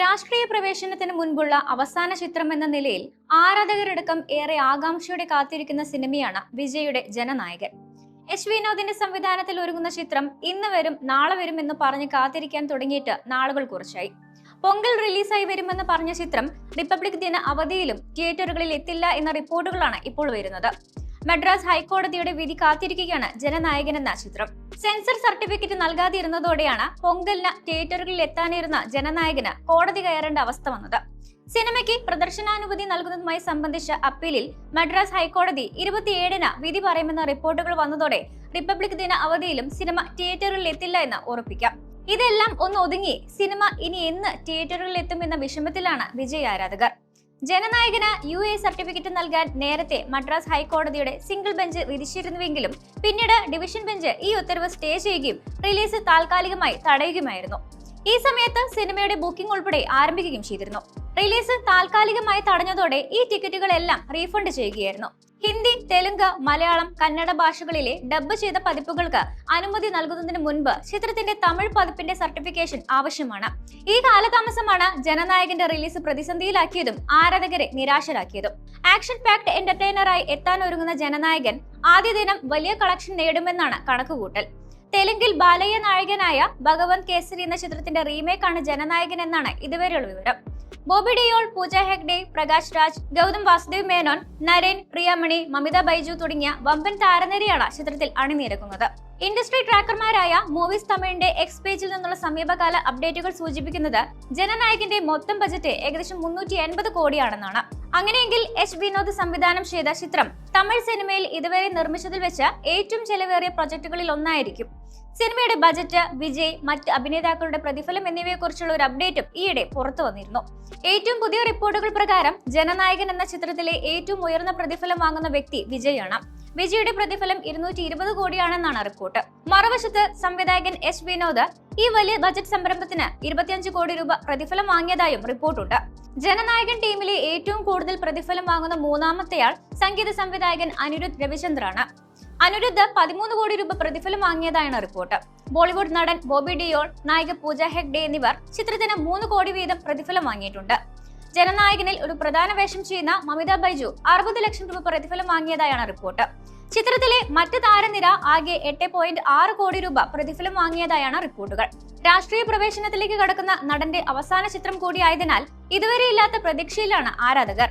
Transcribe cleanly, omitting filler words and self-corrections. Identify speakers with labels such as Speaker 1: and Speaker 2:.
Speaker 1: രാഷ്ട്രീയ പ്രവേശനത്തിന് മുൻപുള്ള അവസാന ചിത്രം എന്ന നിലയിൽ ആരാധകരടക്കം ഏറെ ആകാംക്ഷയോടെ കാത്തിരിക്കുന്ന സിനിമയാണ് വിജയുടെ ജനനായകൻ. എച്ച് വിനോദിന്റെ സംവിധാനത്തിൽ ഒരുങ്ങുന്ന ചിത്രം ഇന്ന് വരും നാളെ വരും എന്ന് പറഞ്ഞ് കാത്തിരിക്കാൻ തുടങ്ങിയിട്ട് നാളുകൾ കുറച്ചായി. പൊങ്കൽ റിലീസായി വരുമെന്ന് പറഞ്ഞ ചിത്രം റിപ്പബ്ലിക് ദിന അവധിയിലും തിയേറ്ററുകളിൽ എത്തില്ല എന്ന റിപ്പോർട്ടുകളാണ് ഇപ്പോൾ വരുന്നത്. മദ്രാസ് ഹൈക്കോടതിയുടെ വിധി കാത്തിരിക്കുകയാണ് ജനനായകൻ എന്ന ചിത്രം. സെൻസർ സർട്ടിഫിക്കറ്റ് നൽകാതിരുന്നതോടെയാണ് പൊങ്കലിന് തിയേറ്ററുകളിൽ എത്താനിരുന്ന ജനനായകന് കോടതി കയറേണ്ട അവസ്ഥ വന്നത്. സിനിമയ്ക്ക് പ്രദർശനാനുമതി നൽകുന്നതുമായി സംബന്ധിച്ച അപ്പീലിൽ മദ്രാസ് ഹൈക്കോടതി 27-ന് വിധി പറയുമെന്ന റിപ്പോർട്ടുകൾ വന്നതോടെ റിപ്പബ്ലിക് ദിന അവധിയിലും സിനിമ തിയേറ്ററുകളിൽ എത്തില്ല എന്ന് ഉറപ്പിക്കാം. ഇതെല്ലാം ഒന്ന് ഒതുങ്ങി സിനിമ ഇനി എന്ന് തിയേറ്ററുകളിൽ എത്തുമെന്ന വിഷമത്തിലാണ് വിജയ് ആരാധകർ. ജനനായകന് UA സർട്ടിഫിക്കറ്റ് നൽകാൻ നേരത്തെ മദ്രാസ് ഹൈക്കോടതിയുടെ സിംഗിൾ ബെഞ്ച് വിധിച്ചിരുന്നുവെങ്കിലും പിന്നീട് ഡിവിഷൻ ബെഞ്ച് ഈ ഉത്തരവ് സ്റ്റേ ചെയ്യുകയും റിലീസ് താൽക്കാലികമായി തടയുകയുമായിരുന്നു. ഈ സമയത്ത് സിനിമയുടെ ബുക്കിംഗ് ഉൾപ്പെടെ ആരംഭിക്കുകയും ചെയ്തിരുന്നു. റിലീസ് താൽക്കാലികമായി തടഞ്ഞതോടെ ഈ ടിക്കറ്റുകളെല്ലാം റീഫണ്ട് ചെയ്യുകയായിരുന്നു. ഹിന്ദി, തെലുങ്ക്, മലയാളം, കന്നഡ ഭാഷകളിലെ ഡബ്ബ് ചെയ്ത പതിപ്പുകൾക്ക് അനുമതി നൽകുന്നതിന് മുൻപ് ചിത്രത്തിന്റെ തമിഴ് പതിപ്പിന്റെ സർട്ടിഫിക്കേഷൻ ആവശ്യമാണ്. ഈ കാലതാമസമാണ് ജനനായകന്റെ റിലീസ് പ്രതിസന്ധിയിലാക്കിയതും ആരാധകരെ നിരാശരാക്കിയതും. ആക്ഷൻ പാക്ഡ് എന്റർടൈനറായി എത്താനൊരുങ്ങുന്ന ജനനായകൻ ആദ്യ ദിനം വലിയ കളക്ഷൻ നേടുമെന്നാണ് കണക്കുകൂട്ടൽ. തെലുങ്കിൽ ബാലയ്യ നായകനായ ഭഗവന്ത് കേസരി എന്ന ചിത്രത്തിന്റെ റീമേക്കാണ് ജനനായകൻ എന്നാണ് ഇതുവരെയുള്ള വിവരം. ബോബി ഡിയോൾ, പൂജ ഹെഗ്ഡെ, പ്രകാശ് രാജ്, ഗൗതം വാസുദേവ് മേനോൻ, നരേൻ, പ്രിയമണി, മമിത ബൈജു തുടങ്ങിയ വമ്പൻ താരനിരയാണ് ചിത്രത്തിൽ അണിനിരക്കുന്നത്. ഇൻഡസ്ട്രി ട്രാക്കർമാരായ മൂവീസ് തമിഴിന്റെ എക്സ് പേജിൽ നിന്നുള്ള സമീപകാല അപ്ഡേറ്റുകൾ സൂചിപ്പിക്കുന്നത് ജനനായകന്റെ മൊത്തം ബജറ്റ് ഏകദേശം 380 കോടിയാണെന്നാണ്. അങ്ങനെയെങ്കിൽ എച്ച് വിനോദ് സംവിധാനം ചെയ്ത ചിത്രം തമിഴ് സിനിമയിൽ ഇതുവരെ നിർമ്മിച്ചതിൽ വെച്ച് ഏറ്റവും ചെലവേറിയ പ്രൊജക്ടുകളിൽ ഒന്നായിരിക്കും. സിനിമയുടെ ബജറ്റ്, വിജയ്, മറ്റ് അഭിനേതാക്കളുടെ പ്രതിഫലം എന്നിവയെക്കുറിച്ചുള്ള ഒരു അപ്ഡേറ്റും ഈയിടെ പുറത്തു വന്നിരുന്നു. ഏറ്റവും പുതിയ റിപ്പോർട്ടുകൾ പ്രകാരം ജനനായകൻ എന്ന ചിത്രത്തിലെ ഏറ്റവും ഉയർന്ന പ്രതിഫലം വാങ്ങുന്ന വ്യക്തി വിജയാണ്. വിജയുടെ പ്രതിഫലം 220 കോടിയാണെന്നാണ് റിപ്പോർട്ട്. മറുവശത്ത് സംവിധായകൻ എച്ച് വിനോദ് ഈ വലിയ ബജറ്റ് സംരംഭത്തിന് 25 കോടി രൂപ പ്രതിഫലം വാങ്ങിയതായും റിപ്പോർട്ടുണ്ട്. ജനനായകൻ ടീമിലെ ഏറ്റവും കൂടുതൽ പ്രതിഫലം വാങ്ങുന്ന മൂന്നാമത്തെയാൾ സംഗീത സംവിധായകൻ അനിരുദ്ധ് രവിചന്ദ്രാണ്. അനിരുദ്ധ് 13 കോടി രൂപ പ്രതിഫലം വാങ്ങിയതായാണ് റിപ്പോർട്ട്. ബോളിവുഡ് നടൻ ബോബി ഡിയോൾ, നായിക പൂജ ഹെഗ്ഡെ എന്നിവർ ചിത്രത്തിന് 3 കോടി വീതം പ്രതിഫലം വാങ്ങിയിട്ടുണ്ട്. ജനനായകനിൽ ഒരു പ്രധാന വേഷം ചെയ്യുന്ന മമിത ബൈജു 60 ലക്ഷം രൂപ പ്രതിഫലം വാങ്ങിയതായാണ് റിപ്പോർട്ട്. ചിത്രത്തിലെ മറ്റ് താരനിര ആകെ 8.6 കോടി രൂപ പ്രതിഫലം വാങ്ങിയതായാണ് റിപ്പോർട്ടുകൾ. രാഷ്ട്രീയ പ്രവേശനത്തിലേക്ക് കടക്കുന്ന നടന്റെ അവസാന ചിത്രം കൂടിയായതിനാൽ ഇതുവരെയില്ലാത്ത പ്രതീക്ഷയിലാണ് ആരാധകർ.